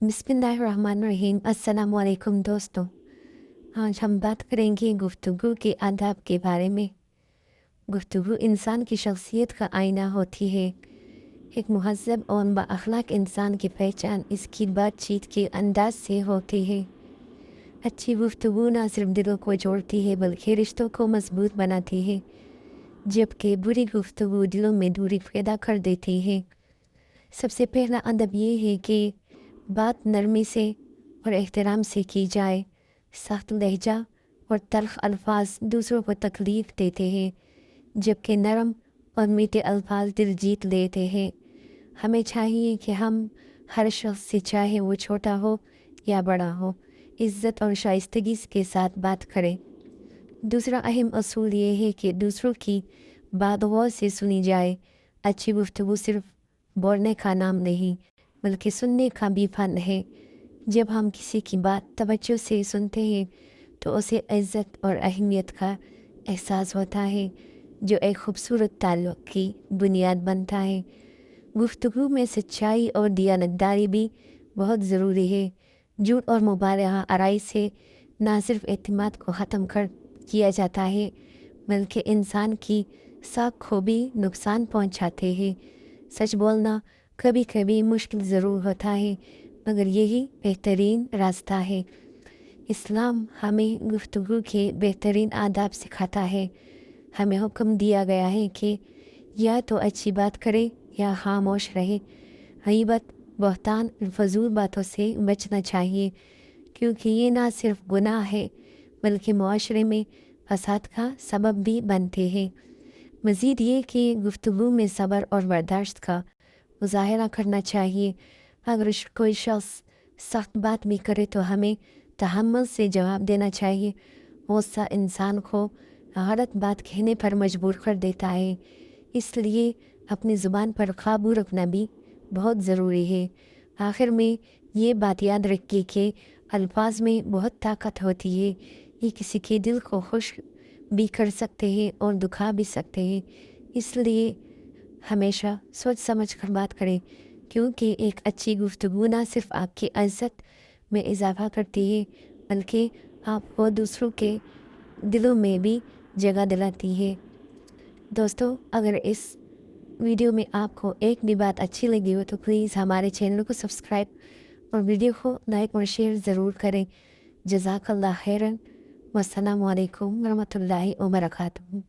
बिस्मिल्लाहिर्रहमानिर्रहीम। अस्सलाम वालेकुम दोस्तों। आज हम बात करेंगे गुफ्तगू के आदाब के बारे में। गुफ्तगू इंसान की शख्सियत का आईना होती है। एक मुहज़्ज़ब और बाअखलाक इंसान की पहचान इसकी बातचीत के अंदाज से होती है। अच्छी गुफ्तगू न सिर्फ दिलों को जोड़ती है बल्कि रिश्तों को मजबूत बनाती है, जबकि बुरी गुफ्तगू दिलों में दूरी पैदा कर देती है। सबसे पहला अदब ये है कि बात नरमी से और एहतराम से की जाए। सख्त लहजा और तल्ख अल्फाज दूसरों को तकलीफ़ देते हैं, जबकि नरम और मीठे अल्फाज दिल जीत लेते हैं। हमें चाहिए कि हम हर शख्स से, चाहे वो छोटा हो या बड़ा हो, इज़्ज़त और शाइस्तगी के साथ बात करें। दूसरा अहम असूल ये है कि दूसरों की बात गौर से सुनी जाए। अच्छी गुफ्तगू सिर्फ बोलने का नाम नहीं बल्कि सुनने का भी फ़न है। जब हम किसी की बात तवज्जो से सुनते हैं तो उसे इज़्ज़त और अहमियत का एहसास होता है, जो एक खूबसूरत ताल्लुक़ की बुनियाद बनता है। गुफ्तगू में सच्चाई और दियानतदारी भी बहुत ज़रूरी है। झूठ और मुबालगा आराई से न सिर्फ एतमाद को ख़त्म कर किया जाता है बल्कि इंसान की साख को भी नुकसान पहुंचाते हैं। सच बोलना कभी कभी मुश्किल ज़रूर होता है, मगर यही बेहतरीन रास्ता है। इस्लाम हमें गुफ्तगू के बेहतरीन आदाब सिखाता है। हमें हुक्म दिया गया है कि या तो अच्छी बात करे या खामोश रहे। गीबत, बहतान और फजूल बातों से बचना चाहिए, क्योंकि ये ना सिर्फ गुनाह है बल्कि मुआशरे में फसाद का सबब भी बनते हैं। मज़ीद ये कि गुफ्तगू में सब्र और बर्दाश्त का मुज़ाहरा करना चाहिए। अगर कोई शख्स सख्त बात भी करे तो हमें तहम्मुल से जवाब देना चाहिए। गुस्सा इंसान को गलत बात कहने पर मजबूर कर देता है, इसलिए अपनी ज़ुबान पर काबू रखना भी बहुत ज़रूरी है। आखिर में ये बात याद रखिए कि अल्फाज में बहुत ताकत होती है। ये किसी के दिल को खुश भी कर सकते हैं और दुखा भी सकते हैं, इसलिए हमेशा सोच समझ कर बात करें, क्योंकि एक अच्छी गुफ्तगू ना सिर्फ आपकी इज़्ज़त में इजाफ़ा करती है बल्कि आपको दूसरों के दिलों में भी जगह दिलाती है। दोस्तों, अगर इस वीडियो में आपको एक भी बात अच्छी लगी हो तो प्लीज़ हमारे चैनल को सब्सक्राइब और वीडियो को लाइक और शेयर ज़रूर करें। जज़ाकल्लाह खैरन। वस्सलामु अलैकुम वरहमतुल्लाहि वबरकातुहू।